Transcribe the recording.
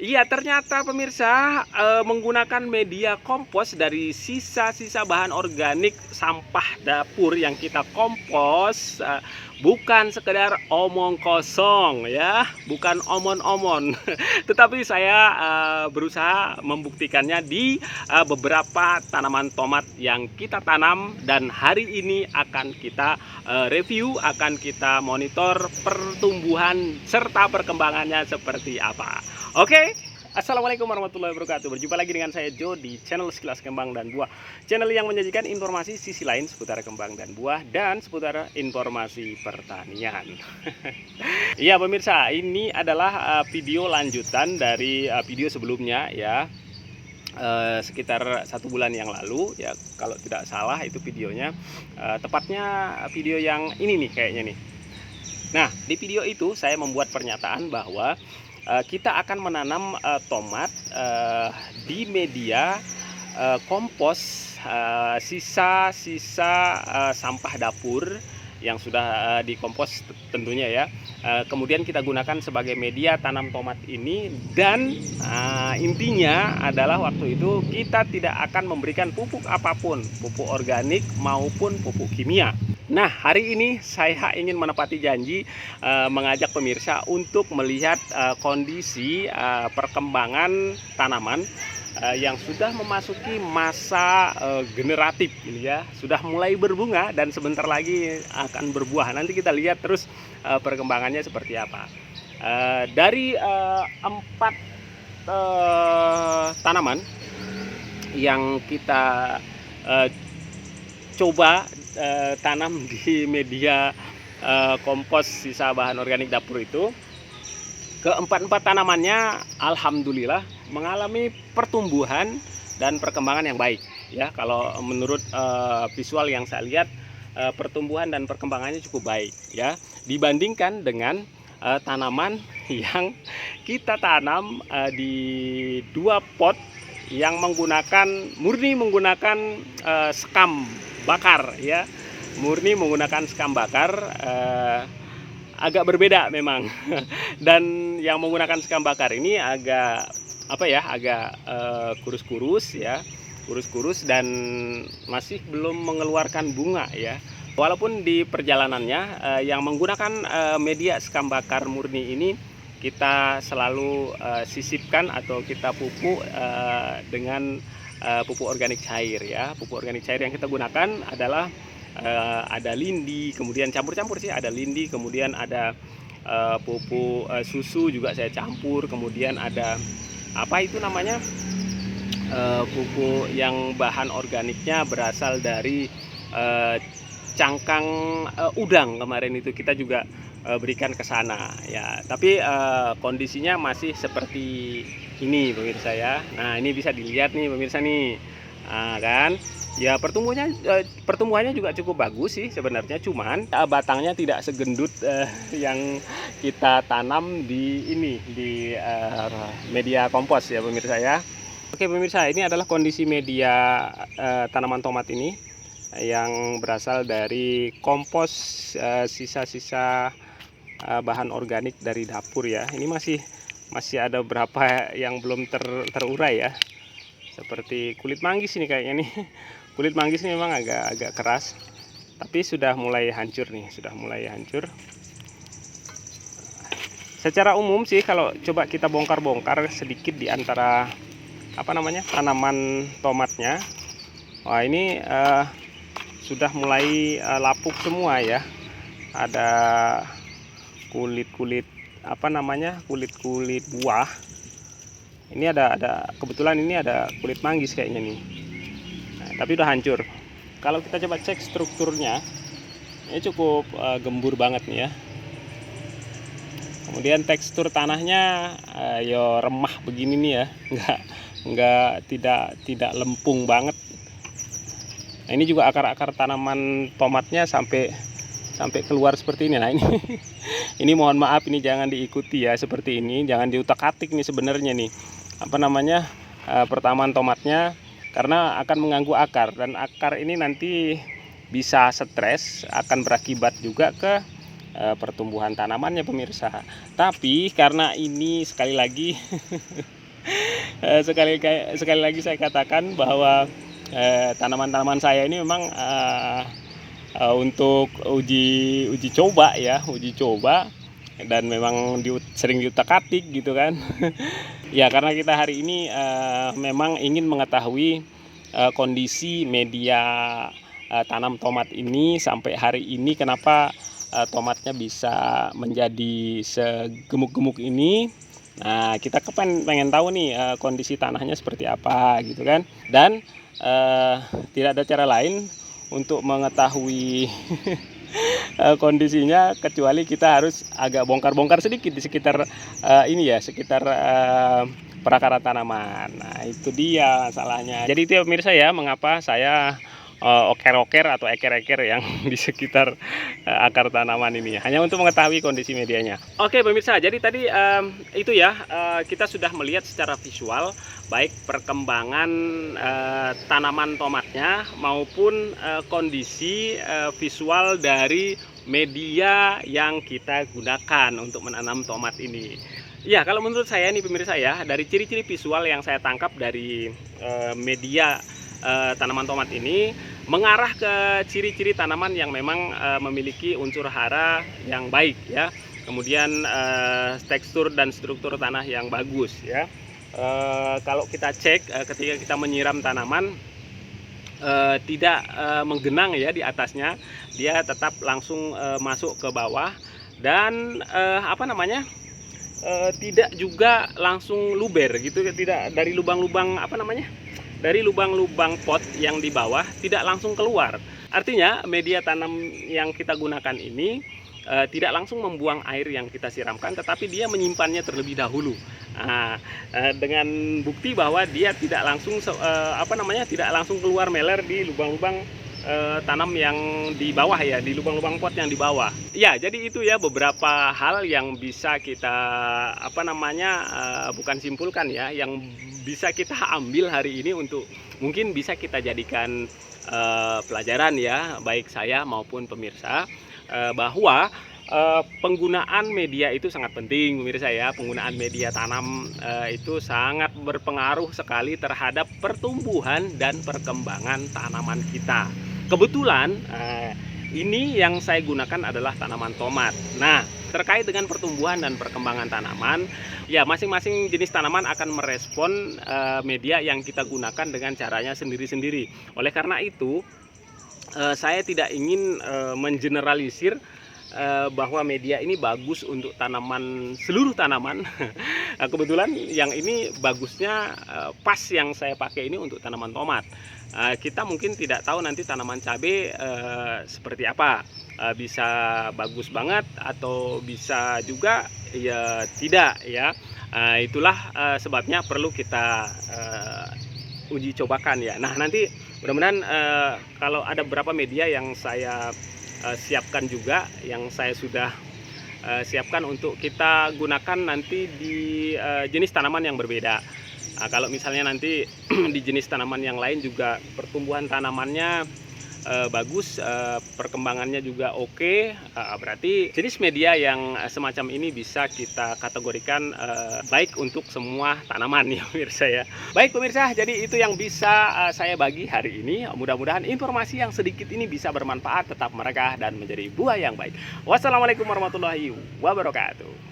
Iya, ternyata pemirsa, menggunakan media kompos dari sisa-sisa bahan organik sampah dapur yang kita kompos, bukan sekedar omong kosong ya, bukan omon-omon. Tetapi saya, berusaha membuktikannya di, beberapa tanaman tomat yang kita tanam dan hari ini akan kita, review, akan kita monitor pertumbuhan serta perkembangannya seperti apa. Oke, assalamualaikum warahmatullahi wabarakatuh. Berjumpa lagi dengan saya Jo di channel Sekilas Kembang dan Buah, channel yang menyajikan informasi sisi lain seputar kembang dan buah dan seputar informasi pertanian. Iya pemirsa, ini adalah video lanjutan dari video sebelumnya ya, sekitar 1 bulan yang lalu ya, kalau tidak salah itu videonya, tepatnya video yang ini nih kayaknya nih. Nah, di video itu saya membuat pernyataan bahwa kita akan menanam tomat di media kompos, sisa-sisa sampah dapur yang sudah dikompos tentunya ya. Kemudian kita gunakan sebagai media tanam tomat ini dan intinya adalah waktu itu kita tidak akan memberikan pupuk apapun, pupuk organik maupun pupuk kimia. Nah, hari ini saya ingin menepati janji mengajak pemirsa untuk melihat kondisi perkembangan tanaman yang sudah memasuki masa generatif ini ya, sudah mulai berbunga dan sebentar lagi akan berbuah. Nanti kita lihat terus perkembangannya seperti apa. Dari 4 tanaman yang kita coba tanam di media kompos sisa bahan organik dapur itu, keempat tanamannya alhamdulillah mengalami pertumbuhan dan perkembangan yang baik ya. Kalau menurut visual yang saya lihat, pertumbuhan dan perkembangannya cukup baik ya, dibandingkan dengan tanaman yang kita tanam di 2 pot yang murni menggunakan sekam bakar ya, murni menggunakan sekam bakar. Agak berbeda memang. Dan yang menggunakan sekam bakar ini agak kurus-kurus ya, kurus-kurus dan masih belum mengeluarkan bunga ya. Walaupun di perjalanannya yang menggunakan media sekam bakar murni ini kita selalu sisipkan atau kita pupuk dengan pupuk organik cair ya. Pupuk organik cair yang kita gunakan adalah ada lindi, kemudian campur-campur sih, ada lindi, kemudian ada pupuk susu juga saya campur, kemudian ada apa itu namanya, pupuk yang bahan organiknya berasal dari cangkang udang. Kemarin itu kita juga berikan ke sana ya, tapi kondisinya masih seperti ini pemirsa ya. Nah, ini bisa dilihat nih pemirsa nih, kan ya, pertumbuhannya juga cukup bagus sih sebenarnya, cuman batangnya tidak segendut yang kita tanam di media kompos ya pemirsa ya. Oke pemirsa, ini adalah kondisi media tanaman tomat ini yang berasal dari kompos sisa-sisa bahan organik dari dapur ya. Ini masih ada beberapa yang belum terurai ya, seperti kulit manggis ini kayaknya nih. Kulit manggis ini memang agak keras, tapi sudah mulai hancur nih, sudah mulai hancur. Secara umum sih kalau coba kita bongkar-bongkar sedikit di antara tanaman tomatnya, wah ini sudah mulai lapuk semua ya. Ada kulit-kulit kulit-kulit buah. Ini ada kebetulan ini ada kulit manggis kayaknya nih. Nah, tapi udah hancur. Kalau kita coba cek strukturnya, ini cukup gembur banget nih ya. Kemudian tekstur tanahnya remah begini nih ya, tidak lempung banget. Nah, ini juga akar-akar tanaman tomatnya sampai keluar seperti ini. Nah, ini mohon maaf, ini jangan diikuti ya, seperti ini jangan diutak-atik nih sebenarnya nih pertamanan tomatnya, karena akan mengganggu akar, dan akar ini nanti bisa stres, akan berakibat juga ke pertumbuhan tanamannya pemirsa. Tapi karena ini sekali lagi sekali lagi saya katakan bahwa tanaman-tanaman saya ini memang untuk uji coba ya, uji coba, dan memang sering diutak-atik gitu kan. Ya karena kita hari ini memang ingin mengetahui kondisi media tanam tomat ini sampai hari ini, kenapa tomatnya bisa menjadi segemuk-gemuk ini. Nah kita pengen tahu nih kondisi tanahnya seperti apa gitu kan. Dan tidak ada cara lain untuk mengetahui kondisinya kecuali kita harus agak bongkar-bongkar sedikit di sekitar ini ya, sekitar perakaran tanaman. Nah itu dia salahnya. Jadi itu ya pemirsa ya, mengapa saya oker-oker atau eker-eker yang di sekitar akar tanaman ini, hanya untuk mengetahui kondisi medianya. Oke pemirsa, jadi tadi itu ya, kita sudah melihat secara visual baik perkembangan tanaman tomatnya maupun kondisi visual dari media yang kita gunakan untuk menanam tomat ini. Ya kalau menurut saya nih pemirsa ya, dari ciri-ciri visual yang saya tangkap dari media tanaman tomat ini mengarah ke ciri-ciri tanaman yang memang memiliki unsur hara yang baik ya, kemudian tekstur dan struktur tanah yang bagus ya. Kalau kita cek ketika kita menyiram tanaman tidak menggenang ya di atasnya, dia tetap langsung masuk ke bawah, dan tidak juga langsung luber gitu, tidak dari lubang-lubang dari lubang-lubang pot yang di bawah tidak langsung keluar. Artinya media tanam yang kita gunakan ini tidak langsung membuang air yang kita siramkan, tetapi dia menyimpannya terlebih dahulu. Nah, dengan bukti bahwa dia tidak langsung tidak langsung keluar meler di lubang-lubang tanam yang di bawah ya, di lubang-lubang pot yang di bawah. Ya, jadi itu ya beberapa hal yang bisa kita bukan simpulkan ya, yang bisa kita ambil hari ini untuk mungkin bisa kita jadikan pelajaran ya, baik saya maupun pemirsa, bahwa penggunaan media itu sangat penting pemirsa ya. Penggunaan media tanam itu sangat berpengaruh sekali terhadap pertumbuhan dan perkembangan tanaman kita. Kebetulan ini yang saya gunakan adalah tanaman tomat. Nah, terkait dengan pertumbuhan dan perkembangan tanaman, ya masing-masing jenis tanaman akan merespon media yang kita gunakan dengan caranya sendiri-sendiri. Oleh karena itu, saya tidak ingin mengeneralisir bahwa media ini bagus untuk tanaman, seluruh tanaman. Kebetulan yang ini bagusnya pas yang saya pakai ini untuk tanaman tomat. Kita mungkin tidak tahu nanti tanaman cabai seperti apa, bisa bagus banget atau bisa juga ya tidak ya. Itulah sebabnya perlu kita uji cobakan ya. Nah nanti mudah-mudahan kalau ada beberapa media yang saya siapkan juga, yang saya sudah siapkan untuk kita gunakan nanti di jenis tanaman yang berbeda. Nah, kalau misalnya nanti di jenis tanaman yang lain juga pertumbuhan tanamannya bagus, perkembangannya juga oke, berarti jenis media yang semacam ini bisa kita kategorikan baik untuk semua tanaman ya pemirsa ya. Baik pemirsa, jadi itu yang bisa saya bagi hari ini. Mudah-mudahan informasi yang sedikit ini bisa bermanfaat, tetap merekah dan menjadi buah yang baik. Wassalamualaikum warahmatullahi wabarakatuh.